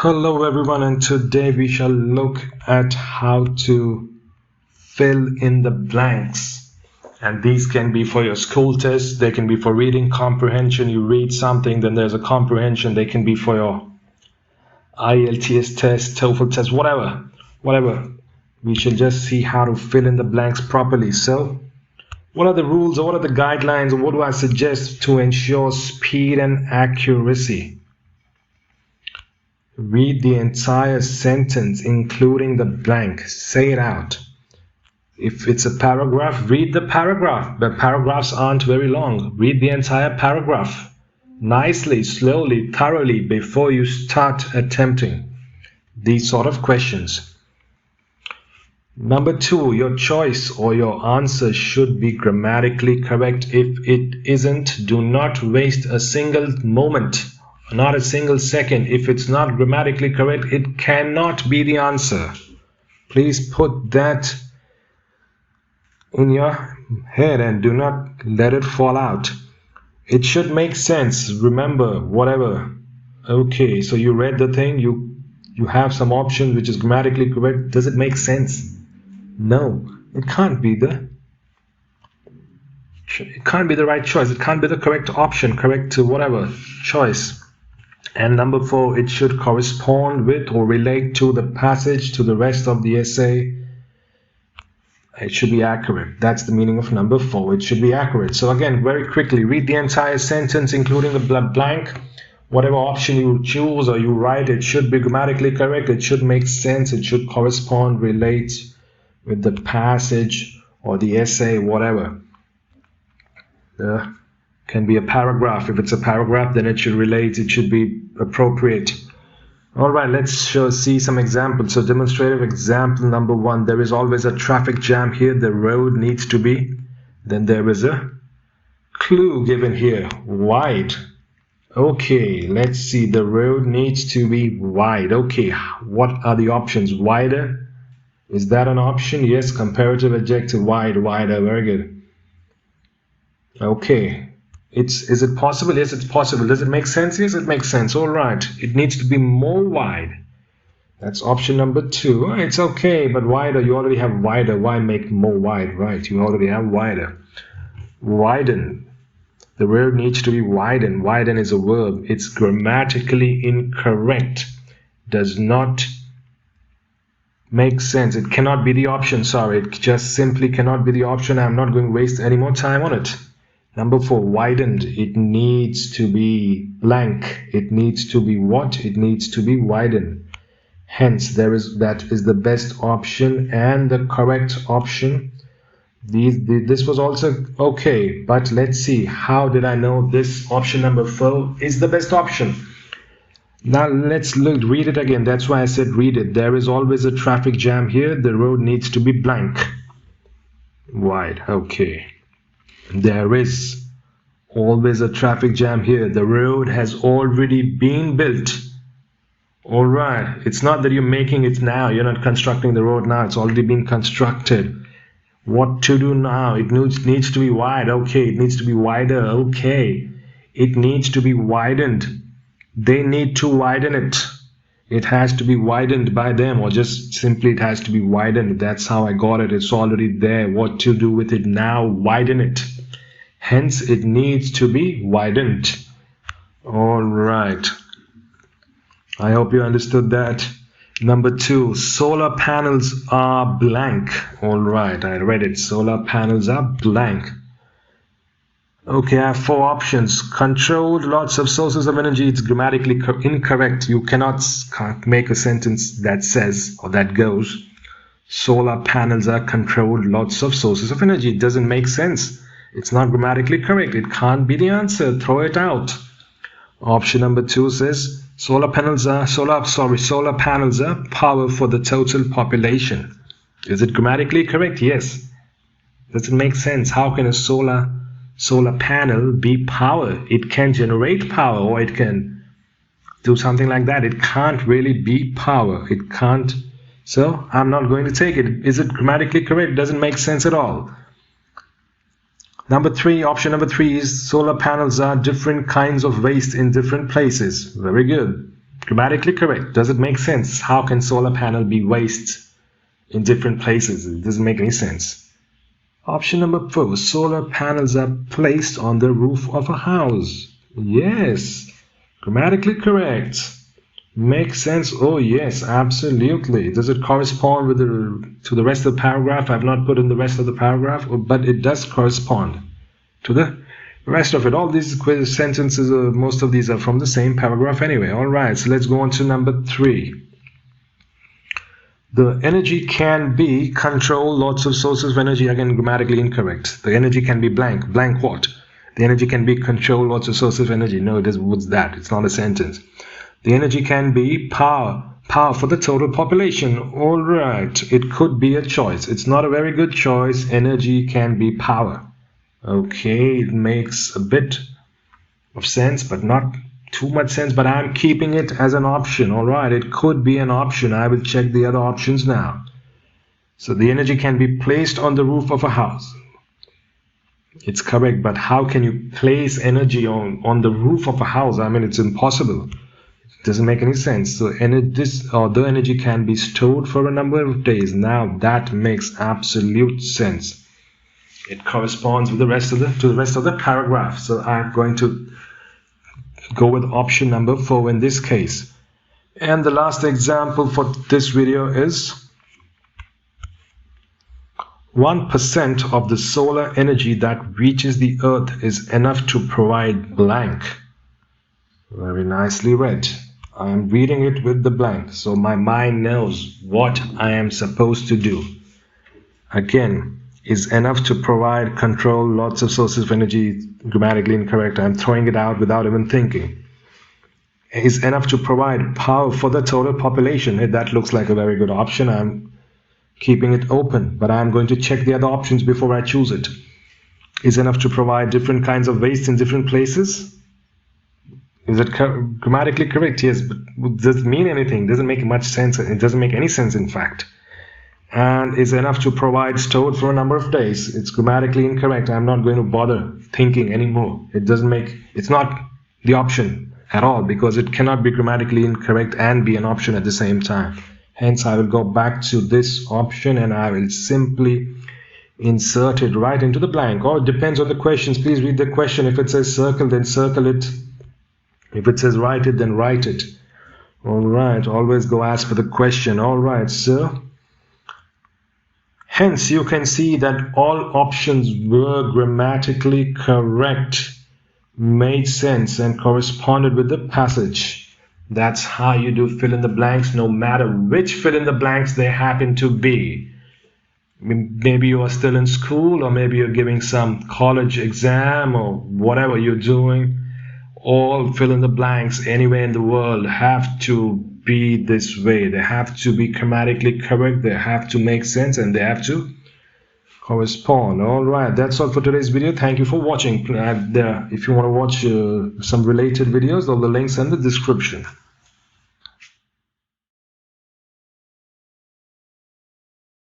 Hello everyone, and today we shall look at how to fill in the blanks. And these can be for your school tests, they can be for reading comprehension. You read something, then there's a comprehension. They can be for your IELTS test, TOEFL test, whatever. We should just see how to fill in the blanks properly. So what are the rules, or what are the guidelines, or what do I suggest to ensure speed and accuracy? Read the entire sentence, including the blank. Say it out. If it's a paragraph, read the paragraph. But paragraphs aren't very long. Read the entire paragraph nicely, slowly, thoroughly before you start attempting these sort of questions. Number 2, your choice or your answer should be grammatically correct. If it isn't, do not waste a single moment. Not a single second. If it's not grammatically correct, it cannot be the answer. Please put that in your head and do not let it fall out. It should make sense. Remember, whatever. Okay, so you read the thing, you have some option which is grammatically correct. Does it make sense? No, it can't be the right choice. It can't be the correct option, correct to whatever choice. And number 4, it should correspond with or relate to the passage, to the rest of the essay. It should be accurate. That's the meaning of number 4. It should be accurate. So again, very quickly, read the entire sentence, including the blank. Whatever option you choose or you write, it should be grammatically correct. It should make sense. It should correspond, relate with the passage or the essay, whatever. Can be a paragraph. If it's a paragraph, then it should relate. It should be appropriate. All right, let's see some examples. So demonstrative example number 1. There is always a traffic jam here. The road needs to be. Then there is a clue given here. Wide. Okay, let's see. The road needs to be wide. Okay, what are the options? Wider. Is that an option? Yes. Comparative adjective. Wide, wider. Very good. Okay. Is it possible? Yes, it's possible. Does it make sense? Yes, it makes sense. All right. It needs to be more wide. That's option number 2. It's okay, but wider. You already have wider. Why make more wide? Right. You already have wider. Widen. The verb needs to be widen. Widen is a verb. It's grammatically incorrect. Does not make sense. It cannot be the option. Sorry. It just simply cannot be the option. I'm not going to waste any more time on it. Number 4, widened. It needs to be blank. It needs to be what? It needs to be widened. Hence, that is the best option and the correct option. This was also okay, but let's see. How did I know this option number 4 is the best option? Now let's read it again. That's why I said read it. There is always a traffic jam here. The road needs to be blank. Wide. Okay. There is always a traffic jam here. The road has already been built. All right. It's not that you're making it now. You're not constructing the road now. It's already been constructed. What to do now? It needs to be wide. Okay. It needs to be wider. Okay. It needs to be widened. They need to widen it. It has to be widened by them, or just simply it has to be widened. That's how I got it. It's already there. What to do with it now? Widen it. Hence, it needs to be widened. All right. I hope you understood that. Number 2, solar panels are blank. All right, I read it. Solar panels are blank. Okay, I have 4 options. Controlled lots of sources of energy. It's grammatically incorrect. You cannot make a sentence that says or that goes, solar panels are controlled lots of sources of energy. It doesn't make sense. It's not grammatically correct. It can't be the answer. Throw it out. Option number 2 says solar panels are power for the total population. Is it grammatically correct? Yes. Does it make sense? How can a solar panel be power? It can generate power, or it can do something like that. It can't really be power. It can't. So I'm not going to take it. Is it grammatically correct? It doesn't make sense at all. Number 3, option number 3 is solar panels are different kinds of waste in different places. Very good. Grammatically correct. Does it make sense? How can solar panel be waste in different places? It doesn't make any sense. Option number 4, solar panels are placed on the roof of a house. Yes, grammatically correct. Makes sense. Oh yes, absolutely. Does it correspond with to the rest of the paragraph? I've not put in the rest of the paragraph, but it does correspond to the rest of it. All these sentences, most of these are from the same paragraph anyway. All right, so let's go on to number 3. The energy can be control lots of sources of energy. Again, grammatically incorrect. The energy can be blank. Blank what? The energy can be control lots of sources of energy. No, it is. What's that? It's not a sentence. The energy can be power. Power for the total population. All right. It could be a choice. It's not a very good choice. Energy can be power. Okay, it makes a bit of sense, but not too much sense, but I'm keeping it as an option. All right, it could be an option. I will check the other options now. So the energy can be placed on the roof of a house. It's correct, but how can you place energy on the roof of a house? I mean, it's impossible. It doesn't make any sense. So the energy can be stored for a number of days. Now that makes absolute sense. It corresponds with the rest of the paragraph. So I'm going to go with option number 4 in this case. And the last example for this video is 1% of the solar energy that reaches the earth is enough to provide blank. Very nicely read. I am reading it with the blank, so my mind knows what I am supposed to do. Again, is enough to provide, control lots of sources of energy. Grammatically incorrect. I'm throwing it out without even thinking. Is enough to provide power for the total population. That looks like a very good option. I'm keeping it open, but I'm going to check the other options before I choose it. Is enough to provide different kinds of waste in different places. Is it grammatically correct? Yes, but does it mean anything? Doesn't make much sense. It doesn't make any sense, in fact. And is enough to provide stored for a number of days. It's grammatically incorrect. I'm not going to bother thinking anymore. It's not the option at all, because it cannot be grammatically incorrect and be an option at the same time. Hence, I will go back to this option and I will simply insert it right into the blank. Or it depends on the questions. Please read the question. If it says circle, then circle it. If it says write it, then write it. All right. Always go ask for the question. All right, sir. Hence, you can see that all options were grammatically correct, made sense, and corresponded with the passage. That's how you do fill in the blanks, no matter which fill in the blanks they happen to be. Maybe you are still in school, or maybe you're giving some college exam, or whatever you're doing. All fill in the blanks anywhere in the world have to be this way. They have to be grammatically correct, they have to make sense, and they have to correspond. All right, that's all for today's video. Thank you for watching. If you want to watch some related videos, all the links in the description.